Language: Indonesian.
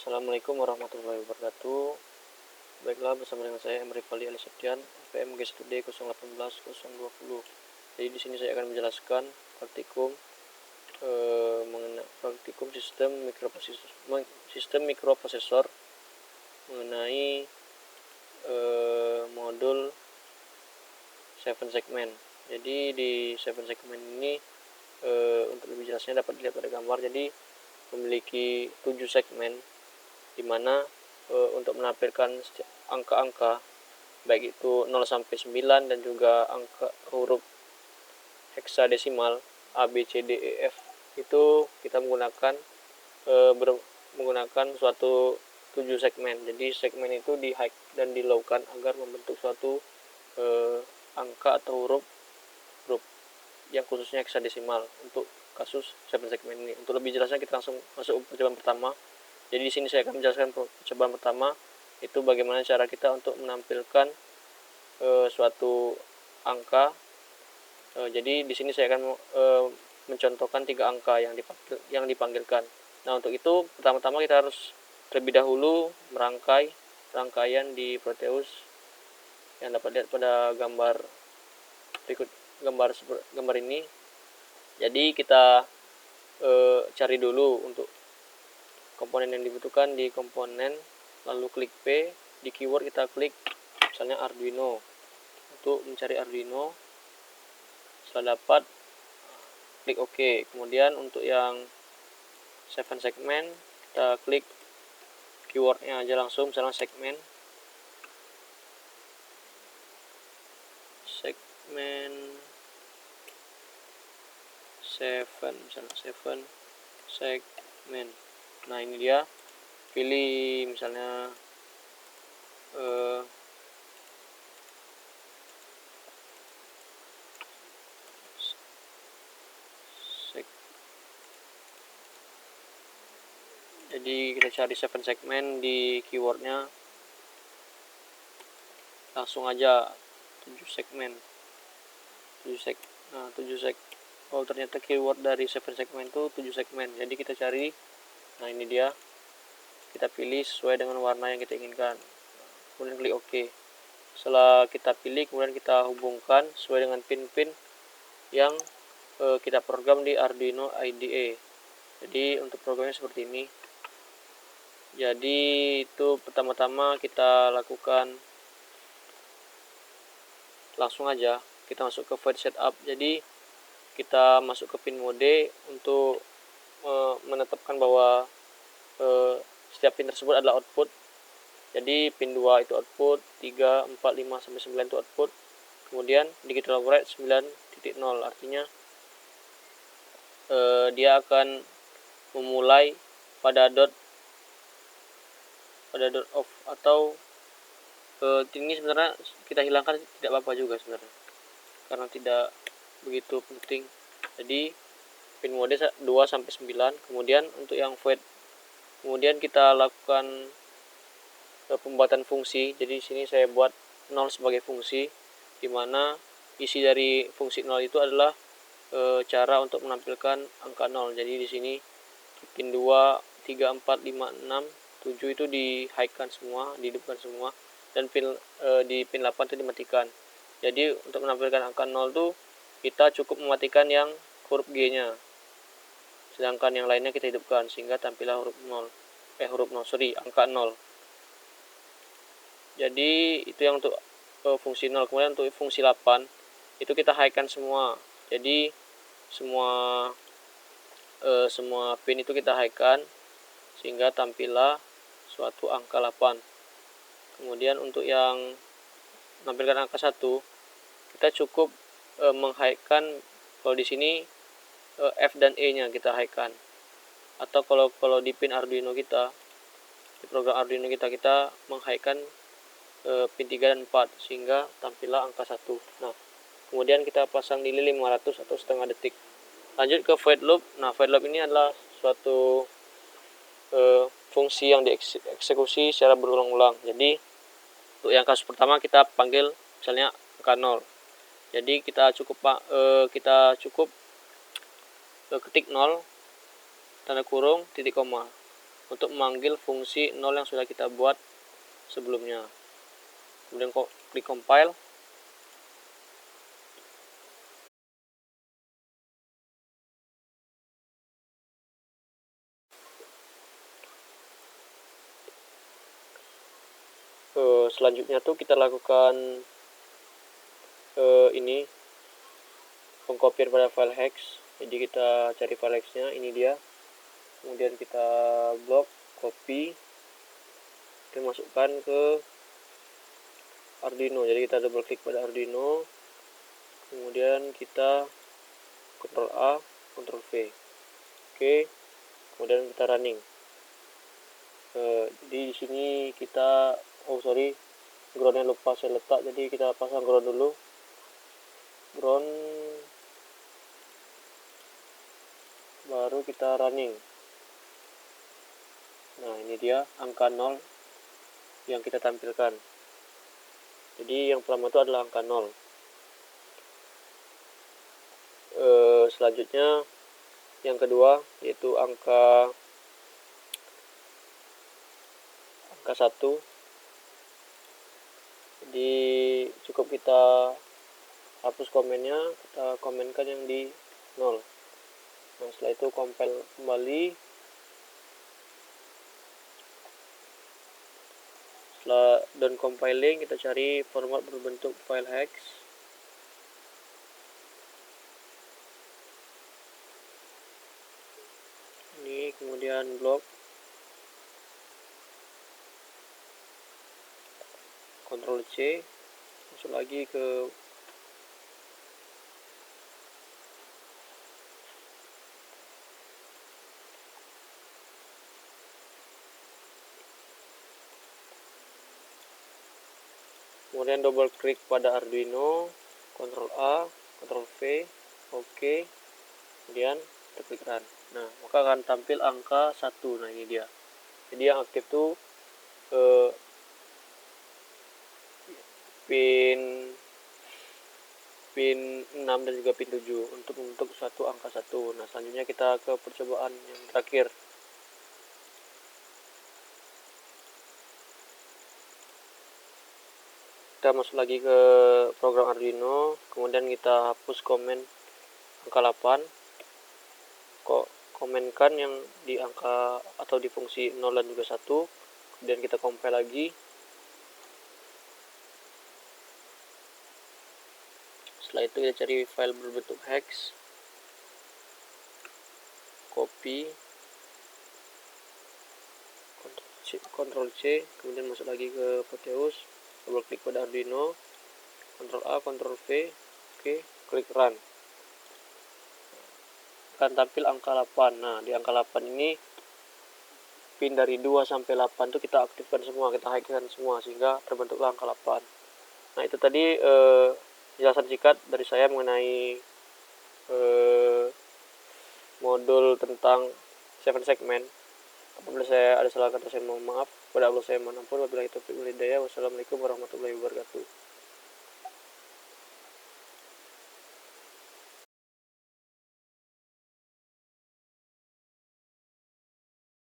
Assalamualaikum warahmatullahi wabarakatuh. Baiklah, bersama dengan saya Emre Fali Ali Septian, PMG Studi 018-020. Jadi di sini saya akan menjelaskan praktikum mengenai praktikum sistem mikroprosesor mengenai modul 7 segment. Jadi di 7 segment ini untuk lebih jelasnya dapat dilihat pada gambar. Jadi memiliki 7 segmen, di mana untuk menampilkan angka-angka baik itu 0 sampai 9 dan juga angka huruf heksadesimal A B C D E F, itu kita menggunakan menggunakan suatu 7 segmen. Jadi segmen itu di high dan di low kan agar membentuk suatu angka atau huruf yang khususnya heksadesimal untuk kasus 7 segmen ini. Untuk lebih jelasnya kita langsung masuk percobaan pertama. Jadi di sini saya akan menjelaskan percobaan pertama itu bagaimana cara kita untuk menampilkan suatu angka. Jadi di sini saya akan mencontohkan 3 angka yang dipanggilkan. Nah, untuk itu pertama-tama kita harus terlebih dahulu merangkai rangkaian di Proteus yang dapat dilihat pada gambar berikut, gambar ini. Jadi kita cari dulu untuk komponen yang dibutuhkan di komponen, lalu klik P, di keyword kita klik misalnya Arduino untuk mencari Arduino. Setelah dapat, klik OK. Kemudian untuk yang 7 segmen kita klik keywordnya aja langsung, misalnya segmen 7, misalnya 7 segmen. Nah, ini dia, pilih misalnya jadi kita cari 7 segmen di keywordnya, langsung aja 7 segmen. Oh, ternyata keyword dari 7 segmen itu 7 segmen. Jadi kita cari, nah ini dia, kita pilih sesuai dengan warna yang kita inginkan, kemudian klik OK. Setelah kita pilih, kemudian kita hubungkan sesuai dengan pin-pin yang kita program di Arduino IDE. Jadi untuk programnya seperti ini. Jadi itu pertama-tama kita lakukan, langsung aja kita masuk ke void setup. Jadi kita masuk ke pin mode untuk menetapkan bahwa setiap pin tersebut adalah output. Jadi pin 2 itu output, 3, 4, 5 sampai 9 itu output. Kemudian digital override 9.0, artinya dia akan memulai pada dot off, atau ini sebenarnya kita hilangkan tidak apa-apa juga sebenarnya karena tidak begitu penting. Jadi pin mode 2 sampai 9. Kemudian untuk yang void, kemudian kita lakukan pembuatan fungsi. Jadi di sini saya buat 0 sebagai fungsi, di mana isi dari fungsi 0 itu adalah cara untuk menampilkan angka 0. Jadi di sini pin 2, 3, 4, 5, 6, 7 itu di high-kan semua, dihidupkan semua, dan di pin 8 itu dimatikan. Jadi untuk menampilkan angka 0 itu kita cukup mematikan yang huruf G-nya, sedangkan yang lainnya kita hidupkan sehingga tampillah angka 0. Jadi itu yang untuk fungsi 0. Kemudian untuk fungsi 8 itu kita high-kan semua. Jadi semua pin itu kita high-kan sehingga tampillah suatu angka 8. Kemudian untuk yang menampilkan angka 1, kita cukup meng-high-kan, kalau di sini F dan E nya kita high-kan, atau kalau di pin Arduino kita, di program Arduino kita meng-high-kan pin 3 dan 4 sehingga tampillah angka 1. Nah, kemudian kita pasang nilai 500 atau setengah detik. Lanjut ke void loop. Nah, void loop ini adalah suatu fungsi yang dieksekusi secara berulang-ulang. Jadi untuk yang kasus pertama kita panggil misalnya angka 0. Jadi kita cukup ketik 0 tanda kurung titik koma. untuk memanggil fungsi 0 yang sudah kita buat sebelumnya. Kemudian klik compile. Selanjutnya tuh kita lakukan ini pengkopian pada file hex. Jadi kita cari file hexnya, ini dia. Kemudian kita blok, copy, kita masukkan ke Arduino. Jadi kita double klik pada Arduino, kemudian kita Ctrl A, Ctrl V. Oke, kemudian kita running. Jadi di sini kita groundnya lupa saya letak, jadi kita pasang ground dulu. Ground, baru kita running. Nah, ini dia angka 0 yang kita tampilkan. Jadi yang pertama itu adalah angka 0. Selanjutnya yang kedua yaitu angka 1. Jadi cukup kita hapus komennya, kita komenkan yang di 0. Nah, setelah itu compile kembali. Setelah done compiling, kita cari format berbentuk file hex. Ini kemudian blok, Ctrl C, masuk lagi ke kemudian double klik pada Arduino, Ctrl A, Ctrl V, OK, kemudian kita klik run. Nah, maka akan tampil angka 1. Nah, ini dia. Jadi yang aktif tuh pin 6 dan juga pin 7 untuk membentuk suatu angka 1. Nah, selanjutnya kita ke percobaan yang terakhir. Kita masuk lagi ke program Arduino, kemudian kita hapus komen angka 8. Komenkan yang di angka atau di fungsi 0 dan juga 1. Kemudian kita compile lagi. Setelah itu kita cari file berbentuk hex, copy, Ctrl C, kemudian masuk lagi ke Proteus, double klik pada Arduino, Ctrl A, Ctrl V, oke, klik run. Akan tampil angka 8. Nah, di angka 8 ini pin dari 2 sampai 8 itu kita aktifkan semua, kita high-kan semua sehingga terbentuklah angka 8. Nah, itu tadi penjelasan singkat dari saya mengenai modul tentang 7 segment. Apabila saya ada salah kata, saya mohon maaf. Pada Allah saya mohon ampun. Wabillahi taufiq wal hidayah. Wassalamualaikum warahmatullahi wabarakatuh.